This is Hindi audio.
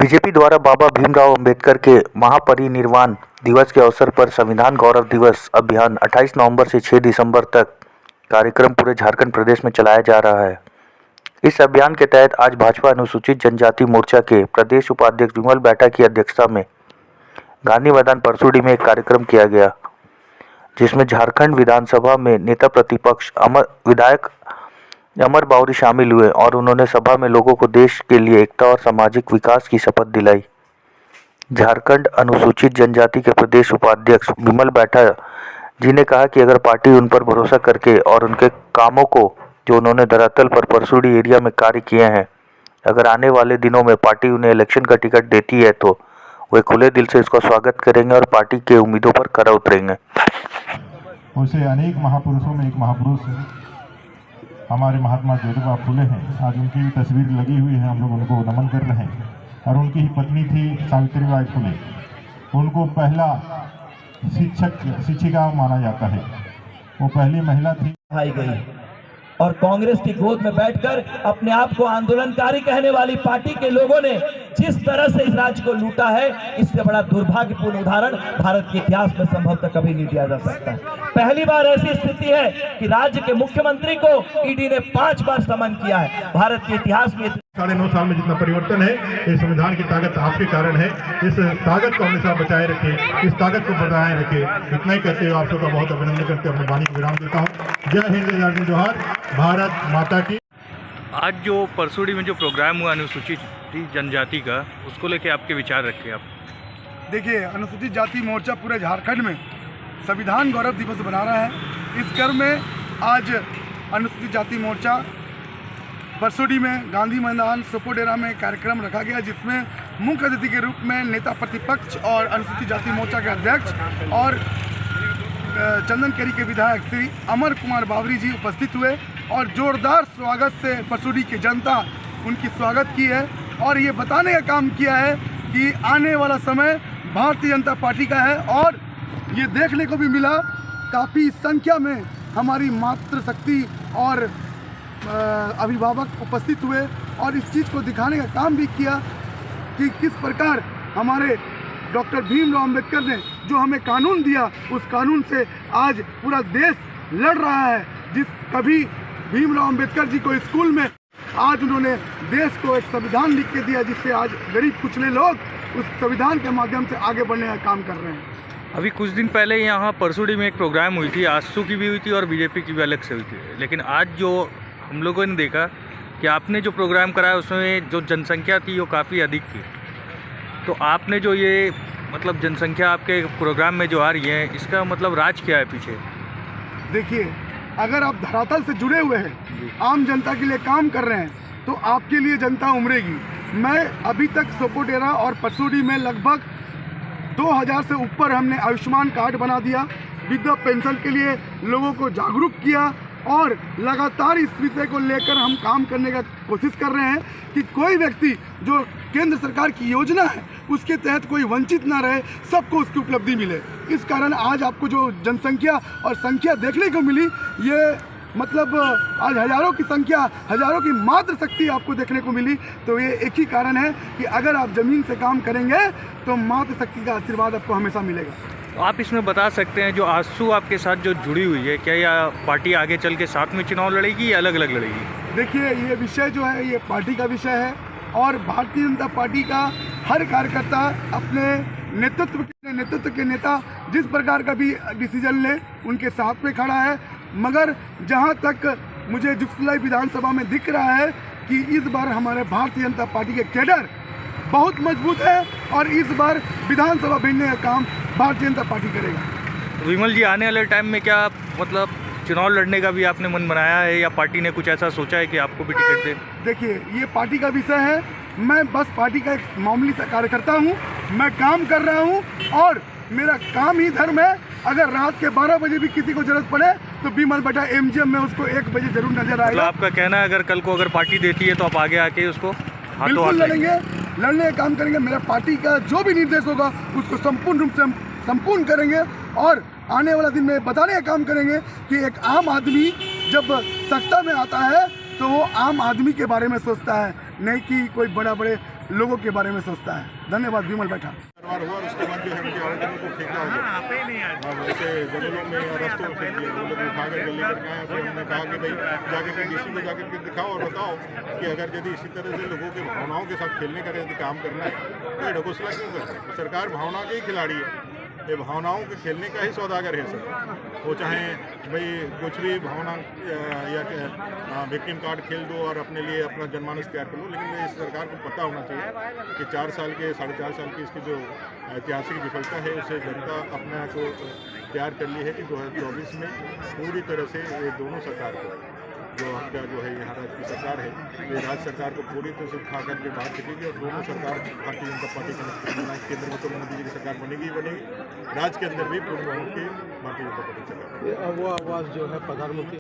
बीजेपी द्वारा बाबा भीमराव अंबेडकर के महापरिनिर्वाण दिवस के अवसर पर संविधान गौरव दिवस अभियान 28 नवंबर से 6 दिसंबर तक कार्यक्रम पूरे झारखंड प्रदेश में चलाया जा रहा है। इस अभियान के तहत आज भाजपा अनुसूचित जनजाति मोर्चा के प्रदेश उपाध्यक्ष विमल बैठा की अध्यक्षता में गांधी मैदान परसुडी में एक कार्यक्रम किया गया, जिसमें झारखंड विधानसभा में नेता प्रतिपक्ष विधायक अमर बावरी शामिल हुए और उन्होंने सभा में लोगों को देश के लिए एकता और सामाजिक विकास की शपथ दिलाई। झारखंड अनुसूचित जनजाति के प्रदेश उपाध्यक्ष विमल बैठा जी ने कहा कि अगर पार्टी उन पर भरोसा करके और उनके कामों को जो उन्होंने धरातल पर परसुडी एरिया में कार्य किए हैं, अगर आने वाले दिनों में पार्टी उन्हें इलेक्शन का टिकट देती है तो वे खुले दिल से इसका स्वागत करेंगे और पार्टी के उम्मीदों पर खरा उतरेंगे। वैसे अनेक महापुरुषों में एक महापुरुष हमारे महात्मा ज्योतिबा फुले हैं। आज उनकी भी तस्वीर लगी हुई है, हम लोग उनको नमन कर रहे हैं। और उनकी ही पत्नी थी सावित्रीबाई फुले, उनको पहला शिक्षिका माना जाता है। वो पहली महिला थी आई गई और कांग्रेस की गोद में बैठकर अपने आप को आंदोलनकारी कहने वाली पार्टी के लोगों ने जिस तरह से इस राज्य को लूटा है, इससे बड़ा दुर्भाग्यपूर्ण उदाहरण भारत के इतिहास में संभवतः कभी नहीं दिया जा सकता। पहली बार ऐसी स्थिति है कि राज्य के मुख्यमंत्री को ईडी ने 5 बार समन किया है। भारत के इतिहास में 9.5 साल में जितना परिवर्तन है, ये संविधान की ताकत आपके कारण है। इस ताकत को हमेशा बचाए रखें, इस ताकत को बनाए रखें। इतना ही कहते हुए आप सबका बहुत अभिनंदन करते हुए अपनी वाणी को विराम देता हूँ। जय हिंद, जय हिंद, जोहार, भारत माता की। आज जो परसुडी में जो प्रोग्राम हुआ अनुसूचित जनजाति का, उसको लेके आपके विचार रखें आप। देखिए, अनुसूचित जाति मोर्चा पूरे झारखंड में संविधान गौरव दिवस मना रहा है। इस क्रम में आज अनुसूचित जाति मोर्चा परसुडी में गांधी मैदान सोपोडेरा में कार्यक्रम रखा गया, जिसमें मुख्य अतिथि के रूप में नेता प्रतिपक्ष और अनुसूचित जाति मोर्चा के अध्यक्ष और चंदनकेरी के विधायक श्री अमर कुमार बावरी जी उपस्थित हुए और जोरदार स्वागत से परसुडी की जनता उनकी स्वागत की है और ये बताने का काम किया है कि आने वाला समय भारतीय जनता पार्टी का है। और ये देखने को भी मिला, काफ़ी संख्या में हमारी मातृशक्ति और अभिभावक उपस्थित हुए और इस चीज़ को दिखाने का काम भी किया कि किस प्रकार हमारे डॉक्टर भीमराव अंबेडकर ने जो हमें कानून दिया, उस कानून से आज पूरा देश लड़ रहा है। जिस कभी भीमराव अंबेडकर जी को स्कूल में आज उन्होंने देश को एक संविधान लिख के दिया, जिससे आज गरीब कुचले लोग उस संविधान के माध्यम से आगे बढ़ने का काम कर रहे हैं। अभी कुछ दिन पहले यहाँ परसुडी में एक प्रोग्राम हुई थी, आजसू की भी हुई थी और बीजेपी की भी अलग से हुई थी। लेकिन आज जो हम लोगों ने देखा कि आपने जो प्रोग्राम कराया उसमें जो जनसंख्या थी वो काफ़ी अधिक थी। तो आपने जो ये मतलब जनसंख्या आपके प्रोग्राम में जो आ रही है, इसका मतलब राज क्या है पीछे? देखिए, अगर आप धरातल से जुड़े हुए हैं, आम जनता के लिए काम कर रहे हैं, तो आपके लिए जनता उमड़ेगी। मैं अभी तक सोपोडेरा और परसुडी में लगभग 2000 से ऊपर हमने आयुष्मान कार्ड बना दिया, वृद्धा पेंशन के लिए लोगों को जागरूक किया और लगातार इस विषय को लेकर हम काम करने का कोशिश कर रहे हैं कि कोई व्यक्ति जो केंद्र सरकार की योजना है उसके तहत कोई वंचित ना रहे, सबको उसकी उपलब्धि मिले। इस कारण आज आपको जो जनसंख्या और संख्या देखने को मिली, ये मतलब आज हजारों की संख्या, हजारों की मात्र शक्ति आपको देखने को मिली। तो ये एक ही कारण है कि अगर आप ज़मीन से काम करेंगे तो मात्र शक्ति का आशीर्वाद आपको हमेशा मिलेगा। तो आप इसमें बता सकते हैं, जो आजसू आपके साथ जो जुड़ी हुई है, क्या यह पार्टी आगे चल के साथ में चुनाव लड़ेगी या अलग अलग लड़ेगी? देखिए, ये विषय जो है ये पार्टी का विषय है और भारतीय जनता पार्टी का हर कार्यकर्ता अपने नेतृत्व के नेता जिस प्रकार का भी डिसीजन ले, उनके साथ में खड़ा है। मगर जहां तक मुझे जुगसलाई विधानसभा में दिख रहा है कि इस बार हमारे भारतीय जनता पार्टी के कैडर बहुत मजबूत है और इस बार विधानसभा भेजने का काम भारतीय जनता पार्टी करेगा। विमल जी, आने वाले टाइम में क्या मतलब चुनाव लड़ने का भी आपने मन बनाया है या पार्टी ने कुछ ऐसा सोचा है कि आपको भी टिकट दे? देखिए, ये पार्टी का विषय है, मैं बस पार्टी का एक मामूली सा कार्यकर्ता हूँ। मैं काम कर रहा हूँ और मेरा काम ही धर्म है। अगर रात के 12 बजे भी किसी को जरूरत पड़े तो विमल बैठा एमजीएम में उसको 1 बजे जरूर नजर आएगा। आपका कहना है अगर कल को अगर पार्टी देती है तो आप आगे आके उसको बिल्कुल लड़ेंगे, लड़ने का काम करेंगे। मेरा पार्टी का जो भी निर्देश होगा उसको संपूर्ण रूप से हम संपूर्ण करेंगे और आने वाला दिन में बताने का काम करेंगे कि एक आम आदमी जब सत्ता में आता है तो वो आम आदमी के बारे में सोचता है, नहीं कि कोई बड़े लोगों के बारे में सोचता है। धन्यवाद। विमल बैठा। हुआ और उसके बाद जो है उनके आवेदन को फेंका हुआ। अब ऐसे जंगलों में और रास्तों में फेंक दिए। वो लोग उठा कर गले करके आए। फिर हमने कहा कि भाई जाकर के डीसी को जाकर के दिखाओ और बताओ कि अगर यदि इसी तरह से लोगों के भावनाओं के साथ खेलने का यदि काम करना है तो ये ढकोसला क्यों करना है? सरकार भावना के ही खिलाड़ी है, ये भावनाओं के खेलने का ही सौदागर है सर। वो चाहे भाई कुछ भी भावना या विक्टिम कार्ड खेल दो और अपने लिए अपना जनमानस तैयार कर लो, लेकिन इस सरकार को पता होना चाहिए कि 4 साल के 4.5 साल की इसकी जो ऐतिहासिक विफलता है उसे जनता अपने को तैयार कर ली है कि 2024 में पूरी तरह से ये दोनों सरकार को जो आपका जो है यहाँ राज्य की सरकार है ये राज्य सरकार को पूरी तरह से उठा करके बाहर फेंकेगी और दोनों सरकार भारतीय जनता पार्टी के केंद्र में तो मोदी जी की सरकार बनेगी ही बनेगी, राज्य के अंदर भी पूर्ण बहुमत की भारतीय जनता पार्टी सरकार। वो आवाज़ जो है प्रधानमंत्री